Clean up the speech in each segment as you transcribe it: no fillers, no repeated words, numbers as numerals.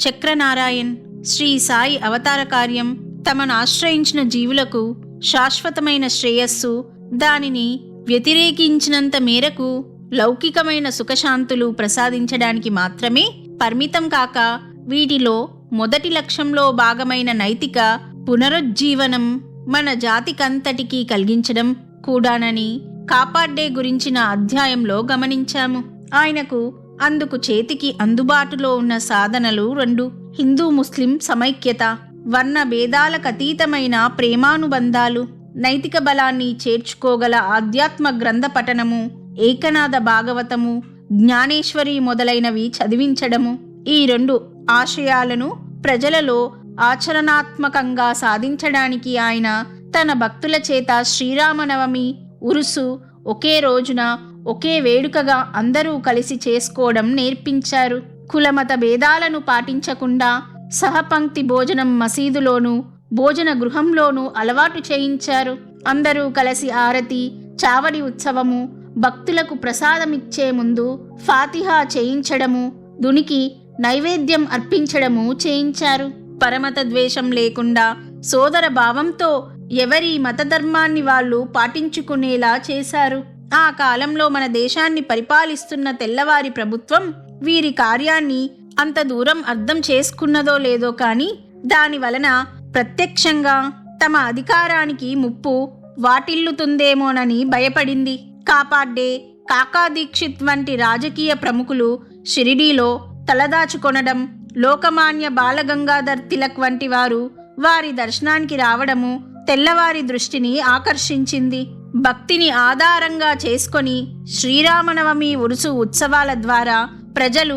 చక్రనారాయణ్, శ్రీ సాయి అవతార కార్యం తమను ఆశ్రయించిన జీవులకు శాశ్వతమైన శ్రేయస్సు, దానిని వ్యతిరేకించినంత మేరకు లౌకికమైన సుఖశాంతులు ప్రసాదించడానికి మాత్రమే పరిమితం కాక, వీటిలో మొదటి లక్ష్యంలో భాగమైన నైతిక పునరుజ్జీవనం మన జాతికంతటికీ కలిగించడం కూడానని కాపాడ్డే గురించిన అధ్యాయంలో గమనించాము. ఆయనకు అందుకు చేతికి అందుబాటులో ఉన్న సాధనలు 2: హిందూ ముస్లిం సమైక్యత, వర్ణ భేదాలకతీతమైన ప్రేమానుబంధాలు, నైతిక బలాన్ని చేర్చుకోగల ఆధ్యాత్మ గ్రంథ పఠనము, ఏకనాథ భాగవతము, జ్ఞానేశ్వరి మొదలైనవి చదివించడము. ఈ 2 ఆశయాలను ప్రజలలో ఆచరణాత్మకంగా సాధించడానికి ఆయన తన భక్తుల చేత శ్రీరామనవమి ఉరుసు ఒకే రోజున ఒకే వేడుకగా అందరూ కలిసి చేసుకోవడం నేర్పించారు. కులమత భేదాలను పాటించకుండా సహపంక్తి భోజనం మసీదులోనూ భోజన గృహంలోనూ అలవాటు చేయించారు. అందరూ కలిసి ఆరతి, చావడి ఉత్సవము, భక్తులకు ప్రసాదమిచ్చే ముందు ఫాతిహా చేయించడము, దునికి నైవేద్యం అర్పించడము చేయించారు. పరమత ద్వేషం లేకుండా సోదర భావంతో ఎవరి మతధర్మాన్ని వాళ్ళు పాటించుకునేలా చేశారు. ఆ కాలంలో మన దేశాన్ని పరిపాలిస్తున్న తెల్లవారి ప్రభుత్వం వీరి కార్యాన్ని అంత దూరం అర్థం చేసుకున్నదో లేదో కానీ దాని వలన ప్రత్యక్షంగా తమ అధికారానికి ముప్పు వాటిల్లుతుందేమోనని భయపడింది. కాపాడ్డే, కాకా దీక్షిత్ వంటి రాజకీయ ప్రముఖులు షిరిడీలో తలదాచుకొనడం, లోకమాన్య బాలగంగాధర్ తిలక్ వంటి వారు వారి దర్శనానికి రావడము తెల్లవారి దృష్టిని ఆకర్షించింది. భక్తిని ఆధారంగా చేసుకొని శ్రీరామనవమి ఉరుసు ఉత్సవాల ద్వారా ప్రజలు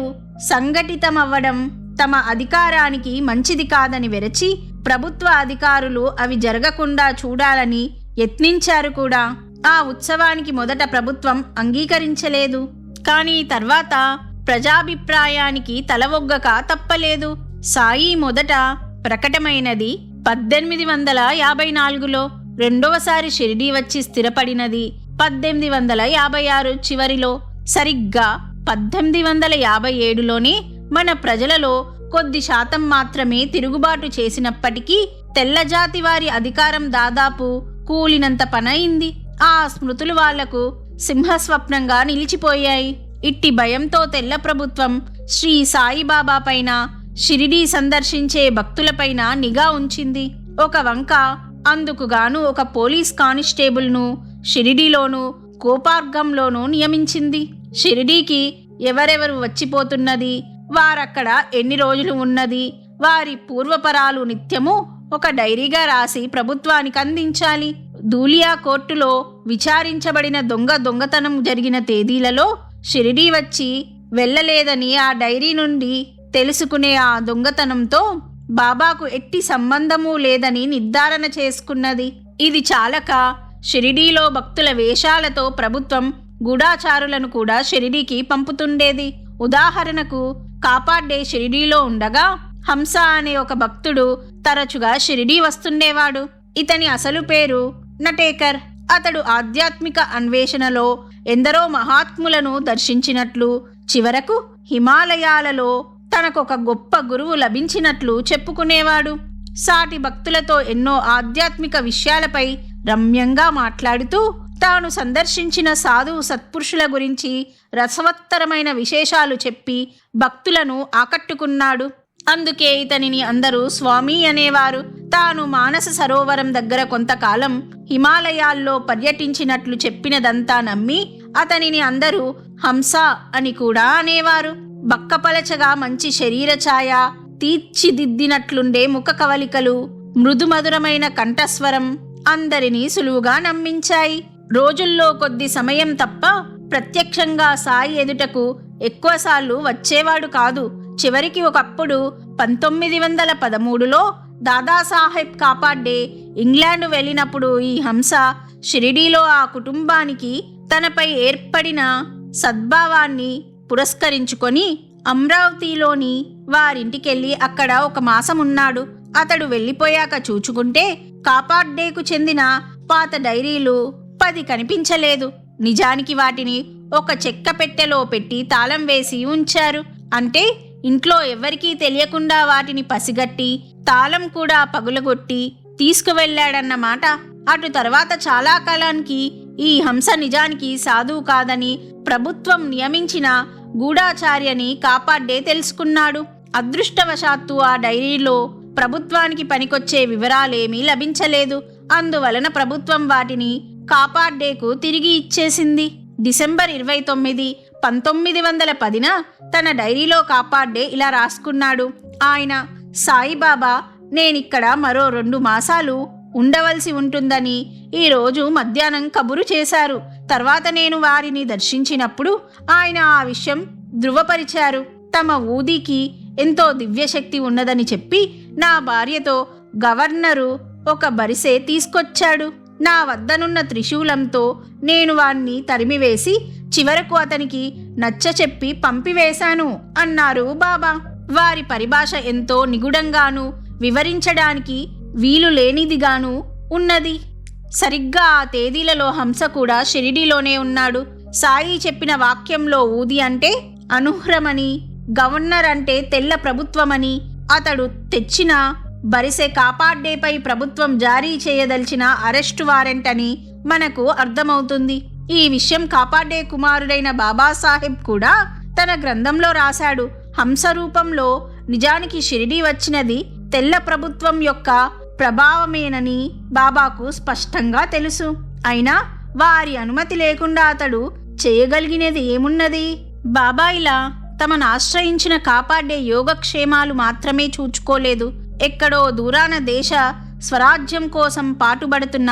సంఘటితమవ్వడం తమ అధికారానికి మంచిది కాదని వెరచి ప్రభుత్వ అధికారులు అవి జరగకుండా చూడాలని యత్నించారు కూడా. ఆ ఉత్సవానికి మొదట ప్రభుత్వం అంగీకరించలేదు. కానీ తర్వాత ప్రజాభిప్రాయానికి తలవొగ్గక తప్పలేదు. సాయి మొదట ప్రకటమైనది 1854లో, రెండవసారి షిరిడీ వచ్చి స్థిరపడినది 1856 చివరిలో. సరిగ్గా 1857లోనే మన ప్రజలలో కొద్ది శాతం మాత్రమే తిరుగుబాటు చేసినప్పటికీ తెల్లజాతి వారి అధికారం దాదాపు కూలినంత పనయింది. ఆ స్మృతులు వాళ్లకు సింహస్వప్నంగా నిలిచిపోయాయి. ఇట్టి భయంతో తెల్ల ప్రభుత్వం శ్రీ సాయిబాబా పైన, షిరిడీ సందర్శించే భక్తులపైన నిఘా ఉంచింది. ఒక వంక అందుకుగాను ఒక పోలీస్ కానిస్టేబుల్ను షిరిడీలోనూ కోపార్గంలోనూ నియమించింది. షిరిడీకి ఎవరెవరు వచ్చిపోతున్నది, వారక్కడ ఎన్ని రోజులు ఉన్నది, వారి పూర్వపరాలు నిత్యము ఒక డైరీగా రాసి ప్రభుత్వానికి అందించాలి. ధూలియా కోర్టులో విచారించబడిన దొంగతనం జరిగిన తేదీలలో షిరిడీ వచ్చి వెళ్ళలేదని ఆ డైరీ నుండి తెలుసుకునే ఆ దొంగతనంతో బాబాకు ఎట్టి సంబంధమూ లేదని నిర్ధారణ చేసుకున్నది. ఇది చాలక షిరిడీలో భక్తుల వేషాలతో ప్రభుత్వం గూఢాచారులను కూడా షిరిడీకి పంపుతుండేది. ఉదాహరణకు కాపాడ్డే షిరిడీలో ఉండగా హంస అనే ఒక భక్తుడు తరచుగా షిరిడీ వస్తుండేవాడు. ఇతని అసలు పేరు నటేకర్. అతడు ఆధ్యాత్మిక అన్వేషణలో ఎందరో మహాత్ములను దర్శించినట్లు, చివరకు హిమాలయాలలో తనకొక గొప్ప గురువు లభించినట్లు చెప్పుకునేవాడు. సాటి భక్తులతో ఎన్నో ఆధ్యాత్మిక విషయాలపై రమ్యంగా మాట్లాడుతూ తాను సందర్శించిన సాధువు సత్పురుషుల గురించి రసవత్తరమైన విశేషాలు చెప్పి భక్తులను ఆకట్టుకున్నాడు. అందుకే ఇతనిని అందరూ స్వామి అనేవారు. తాను మానస సరోవరం దగ్గర కొంతకాలం హిమాలయాల్లో పర్యటించినట్లు చెప్పినదంతా నమ్మి అతనిని అందరూ హంస అని కూడా అనేవారు. బక్కపలచగా మంచి శరీర ఛాయ, తీర్చిదిద్దినట్లుండే ముఖ కవలికలు, మృదుమధురమైన కంఠస్వరం అందరినీ సులువుగా నమ్మించాయి. రోజుల్లో కొద్ది సమయం తప్ప ప్రత్యక్షంగా సాయి ఎదుటకు ఎక్కువసార్లు వచ్చేవాడు కాదు. చివరికి ఒకప్పుడు 1913లో దాదాసాహెబ్ కాపాడ్డే ఇంగ్లాండ్ వెళ్ళినప్పుడు ఈ హంస షిరిడీలో ఆ కుటుంబానికి తనపై ఏర్పడిన సద్భావాన్ని పురస్కరించుకొని అమరావతిలోని వారింటికెళ్ళి అక్కడ ఒక మాసం ఉన్నాడు. అతడు వెళ్ళిపోయాక చూచుకుంటే కాపాడ్డేకు చెందిన పాత డైరీలు 10 కనిపించలేదు. నిజానికి వాటిని ఒక చెక్క పెట్టెలో పెట్టి తాళం వేసి ఉంచారు. అంటే ఇంట్లో ఎవ్వరికీ తెలియకుండా వాటిని పసిగట్టి తాళం కూడా పగులగొట్టి తీసుకువెళ్లాడన్నమాట. అటు తర్వాత చాలా కాలానికి ఈ హంస నిజానికి సాధువు కాదని ప్రభుత్వం నియమించిన గూఢాచార్యని కాపాడ్డే తెలుసుకున్నాడు. అదృష్టవశాత్తు ఆ డైరీలో ప్రభుత్వానికి పనికొచ్చే వివరాలేమీ లభించలేదు. అందువలన ప్రభుత్వం వాటిని కాపాడ్డేకు తిరిగి ఇచ్చేసింది. డిసెంబర్ 29, 1910న తన డైరీలో కాపాడ్డే ఇలా రాసుకున్నాడు. ఆయన సాయిబాబా నేనిక్కడ మరో 2 మాసాలు ఉండవలసి ఉంటుందని ఈరోజు మధ్యాహ్నం కబురు చేశారు. తర్వాత నేను వారిని దర్శించినప్పుడు ఆయన ఆ విషయం ధృవపరిచారు. తమ ఊదికి ఎంతో దివ్యశక్తి ఉన్నదని చెప్పి నా భార్యతో గవర్నరు ఒక బరిసె తీసుకొచ్చాడు. నా వద్దనున్న త్రిశూలంతో నేను వాణ్ణి తరిమివేసి చివరకు అతనికి నచ్చచెప్పి పంపివేశాను అన్నారు బాబా. వారి పరిభాష ఎంతో నిగూఢంగాను వివరించడానికి వీలు లేనిదిగాను ఉన్నది. సరిగ్గా ఆ తేదీలలో హంస కూడా షిరిడీలోనే ఉన్నాడు. సాయి చెప్పిన వాక్యంలో ఊది అంటే అనుహ్రమని, గవర్నర్ అంటే తెల్ల ప్రభుత్వమని, అతడు తెచ్చిన బరిసె కాపాడ్డేపై ప్రభుత్వం జారీ చేయదలిచిన అరెస్టు వారెంట్ అని మనకు అర్థమవుతుంది. ఈ విషయం కాపాడ్డే కుమారుడైన బాబాసాహెబ్ కూడా తన గ్రంథంలో రాశాడు. హంస రూపంలో నిజానికి షిరిడీ వచ్చినది తెల్ల ప్రభుత్వం యొక్క ప్రభావమేనని బాబాకు స్పష్టంగా తెలుసు. అయినా వారి అనుమతి లేకుండా అతడు చేయగలిగినది ఏమున్నది? బాబా ఇలా తమను ఆశ్రయించిన కాపాడే యోగక్షేమాలు మాత్రమే చూచుకోలేదు. ఎక్కడో దూరాన దేశ స్వరాజ్యం కోసం పాటుపడుతున్న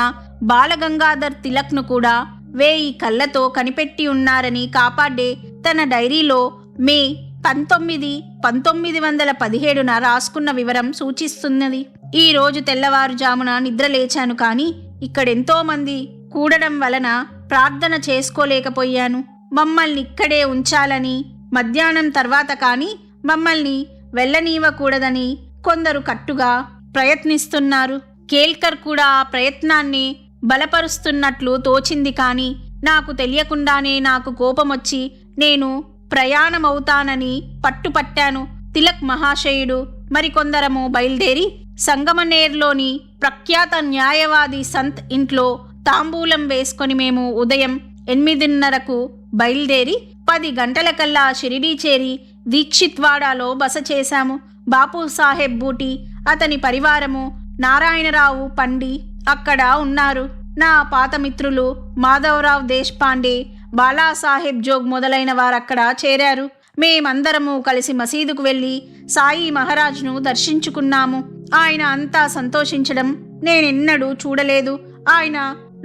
బాలగంగాధర్ తిలక్ను కూడా 1000 కళ్ళతో కనిపెట్టి ఉన్నారని కాపాడే తన డైరీలో మే 19, 1917న రాసుకున్న వివరం సూచిస్తున్నది. ఈ రోజు తెల్లవారుజామున నిద్రలేచాను, కానీ ఇక్కడెంతో మంది కూడడం వలన ప్రార్థన చేసుకోలేకపోయాను. మమ్మల్ని ఇక్కడే ఉంచాలని, మధ్యాహ్నం తర్వాత కానీ మమ్మల్ని వెళ్ళనీయకూడదని కొందరు కట్టుగా ప్రయత్నిస్తున్నారు. కేల్కర్ కూడా ఆ ప్రయత్నాన్ని బలపరుస్తున్నట్లు తోచింది. కానీ నాకు తెలియకుండానే నాకు కోపమొచ్చి నేను ప్రయాణమవుతానని పట్టుపట్టాను. తిలక్ మహాశయుడు మరికొందరము బయలుదేరి సంగమనేర్లోని ప్రఖ్యాత న్యాయవాది సంత్ ఇంట్లో తాంబూలం వేసుకొని మేము ఉదయం 8:30కు బయలుదేరి 10 గంటలకల్లా షిరిడీ చేరి దీక్షిత్వాడాలో బస చేశాము. బాపూసాహెబ్ బూటి, అతని పరివారము, నారాయణరావు పండి అక్కడ ఉన్నారు. నా పాత మిత్రులు మాధవరావు దేశపాండే, బాలాసాహెబ్ జోగ్ మొదలైన వారక్కడ చేరారు. మేమందరము కలిసి మసీదుకు వెళ్ళి సాయి మహారాజ్ను దర్శించుకున్నాము. ఆయన అంతా సంతోషించడం నేనెన్నడూ చూడలేదు. ఆయన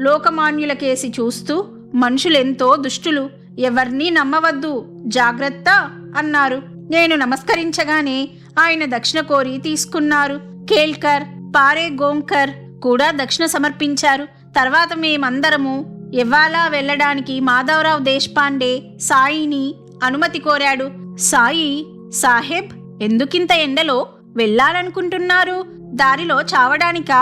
లోకమాన్యుల కేసి చూస్తూ మనుషులెంతో దుష్టులు, ఎవర్నీ నమ్మవద్దు, జాగ్రత్త అన్నారు. నేను నమస్కరించగానే ఆయన దక్షిణ కోరి తీసుకున్నారు. కేల్కర్, పారే గోంకర్ కూడా దక్షిణ సమర్పించారు. తర్వాత మేమందరము ఎవ్వాలా వెళ్ళడానికి మాధవరావు దేశపాండే సాయిని అనుమతి కోరాడు. సాయి సాహెబ్, ఎందుకింత ఎండలో వెళ్ళాలనుకుంటున్నారు? దారిలో చావడానికా?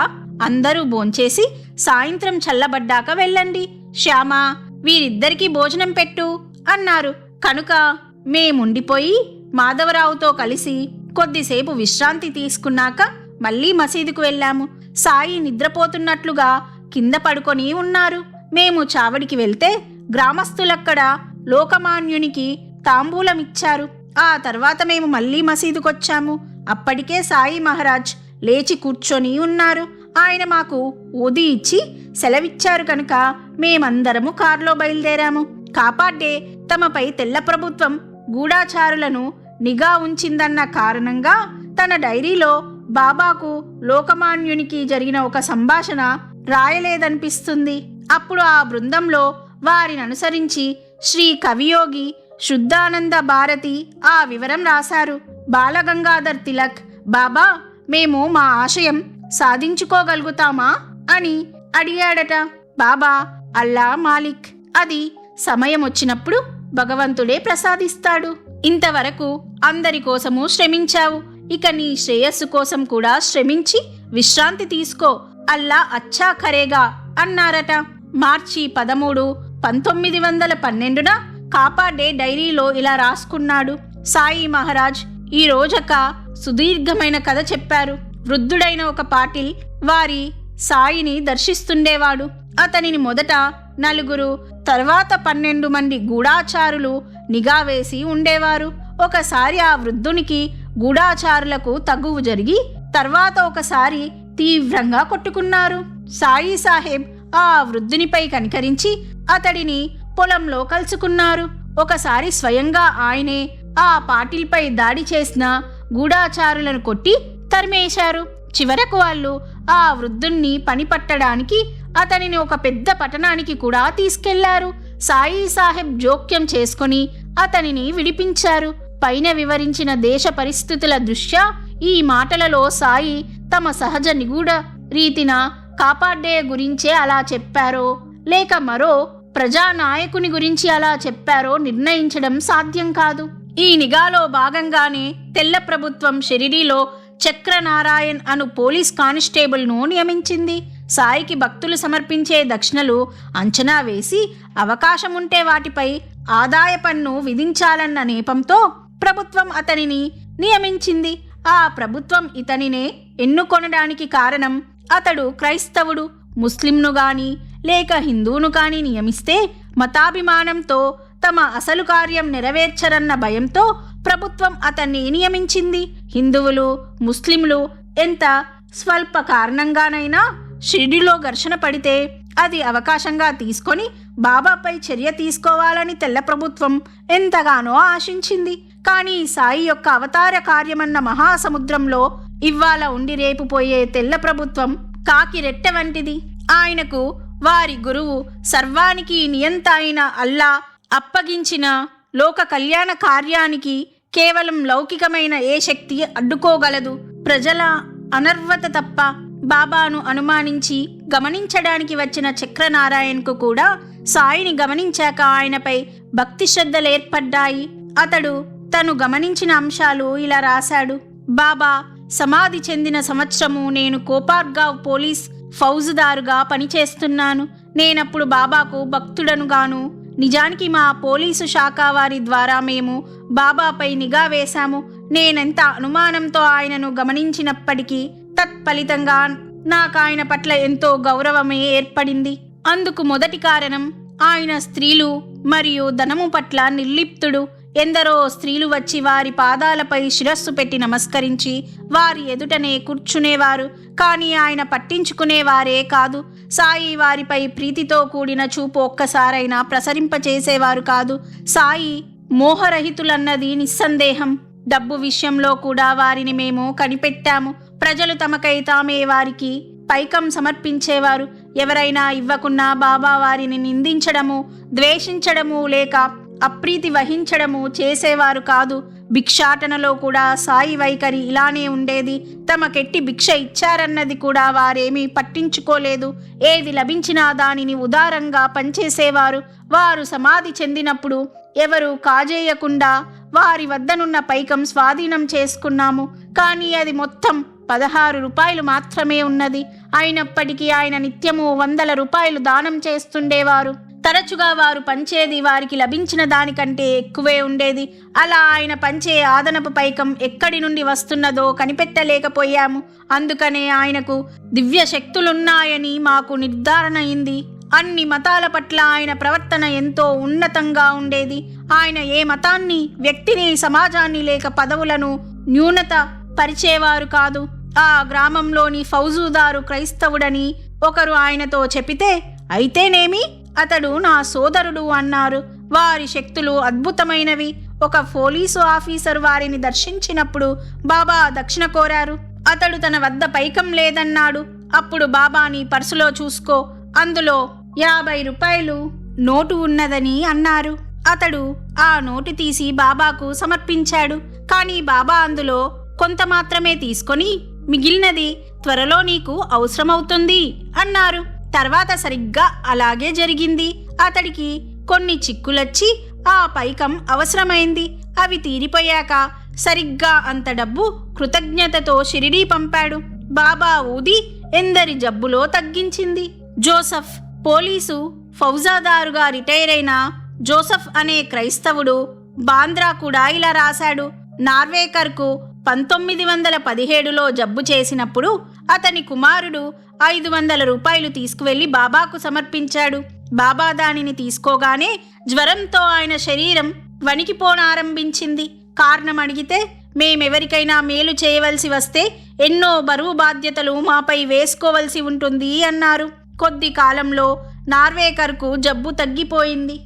అందరూ భోంచేసి సాయంత్రం చల్లబడ్డాక వెళ్ళండి. శ్యామ, వీరిద్దరికీ భోజనం పెట్టు అన్నారు. కనుక మేముండిపోయి మాధవరావుతో కలిసి కొద్దిసేపు విశ్రాంతి తీసుకున్నాక మళ్ళీ మసీదుకు వెళ్ళాము. సాయి నిద్రపోతున్నట్లుగా కింద పడుకొని ఉన్నారు. మేము చావడికి వెళ్తే గ్రామస్తులక్కడ లోకమాన్యునికి తాంబూలమిచ్చారు. ఆ తర్వాత మేము మళ్ళీ మసీదుకొచ్చాము. అప్పటికే సాయి మహారాజ్ లేచి కూర్చొని ఉన్నారు. ఆయన మాకు ఊది ఇచ్చి సెలవిచ్చారు కనుక మేమందరము కారులో బయలుదేరాము. కాపాడ్డే తమపై తెల్ల ప్రభుత్వం గూఢాచారులను నిఘా ఉంచిందన్న కారణంగా తన డైరీలో బాబాకు లోకమాన్యునికి జరిగిన ఒక సంభాషణ రాయలేదనిపిస్తుంది. అప్పుడు ఆ బృందంలో వారిని అనుసరించి శ్రీ కవియోగి శుద్ధానంద భారతి ఆ వివరం రాశారు. బాలగంగాధర్ తిలక్, బాబా, మేము మా ఆశయం సాధించుకోగలుగుతామా అని అడిగాడట. బాబా, అల్లా మాలిక్, అది సమయం వచ్చినప్పుడు భగవంతుడే ప్రసాదిస్తాడు. ఇంతవరకు అందరి కోసము శ్రమించావు, ఇక నీ శ్రేయస్సు కోసం కూడా శ్రమించి విశ్రాంతి తీసుకో. అల్లా అచ్చా కరేగా అన్నారట. మార్చి 13, 1912న కాపాడే డైరీలో ఇలా రాసుకున్నాడు. సాయి మహారాజ్ ఈ రోజొక సుదీర్ఘమైన కథ చెప్పారు. వృద్ధుడైన ఒక పాటిల్ వారి సాయిని దర్శిస్తుండేవాడు. అతనిని మొదట 4, తర్వాత 12 మంది గూఢాచారులు నిఘా వేసి ఉండేవారు. ఒకసారి ఆ వృద్ధునికి గూఢాచారులకు తగువు జరిగి తర్వాత ఒకసారి తీవ్రంగా కొట్టుకున్నారు. సాయి సాహెబ్ ఆ వృద్ధునిపై కనికరించి అతడిని పొలంలో కలుసుకున్నారు. ఒకసారి స్వయంగా ఆయనే ఆ పాటిల్పై దాడి చేసిన గూఢాచారులను కొట్టి తరిమేశారు. చివరకు వాళ్ళు ఆ వృద్ధుణ్ణి పని పట్టడానికి అతనిని ఒక పెద్ద పట్టణానికి కూడా తీసుకెళ్లారు. సాయి సాహెబ్ జోక్యం చేసుకుని అతనిని విడిపించారు. పైన వివరించిన దేశ పరిస్థితుల దృష్ట్యా ఈ మాటలలో సాయి తమ సహజ నిగూఢ రీతిన కాపాడే గురించే అలా చెప్పారో లేక మరో ప్రజానాయకుని గురించి అలా చెప్పారో నిర్ణయించడం సాధ్యం కాదు. ఈ నిఘాలో భాగంగానే తెల్ల ప్రభుత్వం షిరిడీలో చక్రనారాయణ్ అను పోలీస్ కానిస్టేబుల్ను నియమించింది. సాయికి భక్తులు సమర్పించే దక్షిణలు అంచనా వేసి అవకాశముంటే వాటిపై ఆదాయ పన్ను విధించాలన్న నేపంతో ప్రభుత్వం అతనిని నియమించింది. ఆ ప్రభుత్వం ఇతనినే ఎన్నుకొనడానికి కారణం అతడు క్రైస్తవుడు. ముస్లింను గాని లేక హిందూను కాని నియమిస్తే మతాభిమానంతో తమ అసలు కార్యం నెరవేర్చరన్న భయంతో ప్రభుత్వం అతన్ని నియమించింది. హిందువులు ముస్లింలు ఎంత స్వల్ప కారణంగానైనా షిరిడీలో ఘర్షణ పడితే అది అవకాశంగా తీసుకొని బాబాపై చర్య తీసుకోవాలని తెల్ల ప్రభుత్వం ఎంతగానో ఆశించింది. కానీ సాయి యొక్క అవతార కార్యమన్న మహాసముద్రంలో ఇవ్వాల ఉండి రేపు పోయే తెల్ల ప్రభుత్వం కాకి రెట్టె వంటిది. ఆయనకు వారి గురువు సర్వానికి నియంత అయిన అల్లా అప్పగించిన లోక కళ్యాణ కార్యానికి కేవలం లౌకికమైన ఏ శక్తి అడ్డుకోగలదు? ప్రజల అనర్వత తప్ప. బాబాను అనుమానించి గమనించడానికి వచ్చిన చక్రనారాయణ్కు కూడా సాయిని గమనించాక ఆయనపై భక్తి శ్రద్ధలేర్పడ్డాయి. అతడు తను గమనించిన అంశాలు ఇలా రాశాడు. బాబా సమాధి చెందిన సంవత్సరము నేను కోపార్గావ్ పోలీస్ ఫౌజుదారుగా పనిచేస్తున్నాను. నేనప్పుడు బాబాకు భక్తుడనుగాను. నిజానికి మా పోలీసు శాఖ వారి ద్వారా మేము బాబాపై నిఘా వేశాము. నేనెంత అనుమానంతో ఆయనను గమనించినప్పటికీ తత్ఫలితంగా నాకు ఆయన పట్ల ఎంతో గౌరవమే ఏర్పడింది. అందుకు మొదటి కారణం ఆయన స్త్రీలు మరియు ధనము పట్ల నిర్లిప్తుడు. ఎందరో స్త్రీలు వచ్చి వారి పాదాలపై శిరస్సు పెట్టి నమస్కరించి వారి ఎదుటనే కూర్చునేవారు. కానీ ఆయన పట్టించుకునేవారే కాదు. సాయి వారిపై ప్రీతితో కూడిన చూపు ఒక్కసారైనా ప్రసరింపచేసేవారు కాదు. సాయి మోహరహితులన్నది నిస్సందేహం. డబ్బు విషయంలో కూడా వారిని మేము కనిపెట్టాము. ప్రజలు తమకై తామే వారికి పైకం సమర్పించేవారు. ఎవరైనా ఇవ్వకున్నా బాబా వారిని నిందించడము, ద్వేషించడము లేక అప్రీతి వహించడము చేసేవారు కాదు. భిక్షాటనలో కూడా సాయి వైఖరి ఇలానే ఉండేది. తమకెట్టి భిక్ష ఇచ్చారన్నది కూడా వారేమీ పట్టించుకోలేదు. ఏది లభించినా దానిని ఉదారంగా పంచేసేవారు. వారు సమాధి చెందినప్పుడు ఎవరు కాజేయకుండా వారి వద్దనున్న పైకం స్వాధీనం చేసుకున్నాము. కానీ అది మొత్తం 16 రూపాయలు మాత్రమే ఉన్నది. అయినప్పటికీ ఆయన నిత్యము 100 రూపాయలు దానం చేస్తుండేవారు. తరచుగా వారు పంచేది వారికి లభించిన దానికంటే ఎక్కువే ఉండేది. అలా ఆయన పంచే ఆదనపు పైకం ఎక్కడి నుండి వస్తున్నదో కనిపెట్టలేకపోయాము. అందుకనే ఆయనకు దివ్య శక్తులున్నాయని మాకు నిర్ధారణ అయింది. అన్ని మతాల పట్ల ఆయన ప్రవర్తన ఎంతో ఉన్నతంగా ఉండేది. ఆయన ఏ మతాన్ని, వ్యక్తిని, సమాజాన్ని లేక పదవులను న్యూనత పరిచేవారు కాదు. ఆ గ్రామంలోని ఫౌజుదారు క్రైస్తవుడని ఒకరు ఆయనతో చెప్పితే, అయితేనేమి అతడు నా సోదరుడు అన్నారు. వారి శక్తులు అద్భుతమైనవి. ఒక పోలీసు ఆఫీసర్ వారిని దర్శించినప్పుడు బాబా దక్షిణ కోరారు. అతడు తన వద్ద పైకం లేదన్నాడు. అప్పుడు బాబా నీ పర్సులో చూసుకో, అందులో 50 రూపాయలు నోటు ఉన్నదని అన్నారు. అతడు ఆ నోటు తీసి బాబాకు సమర్పించాడు. కానీ బాబా అందులో కొంత మాత్రమే తీసుకొని మిగిలినది త్వరలో నీకు అవసరమవుతుంది అన్నారు. తర్వాత సరిగ్గా అలాగే జరిగింది. అతడికి కొన్ని చిక్కులొచ్చి ఆ పైకం అవసరమైంది. అవి తీరిపోయాక సరిగ్గా అంత డబ్బు కృతజ్ఞతతో షిరిడీ పంపాడు. బాబా ఊది ఎందరి జబ్బులో తగ్గించింది. జోసఫ్ పోలీసు ఫౌజాదారుగా రిటైర్ అయిన జోసఫ్ అనే క్రైస్తవుడు బాంద్రా కూడా ఇలా రాశాడు. నార్వేకర్కు 1917లో జబ్బు చేసినప్పుడు అతని కుమారుడు 500 రూపాయలు తీసుకువెళ్లి బాబాకు సమర్పించాడు. బాబా దానిని తీసుకోగానే జ్వరంతో ఆయన శరీరం వణికిపోనారంభించింది. కారణం అడిగితే, మేమెవరికైనా మేలు చేయవలసి వస్తే ఎన్నో బరువు బాధ్యతలు మాపై వేసుకోవలసి ఉంటుంది అన్నారు. కొద్ది కాలంలో నార్వేకర్కు జబ్బు తగ్గిపోయింది.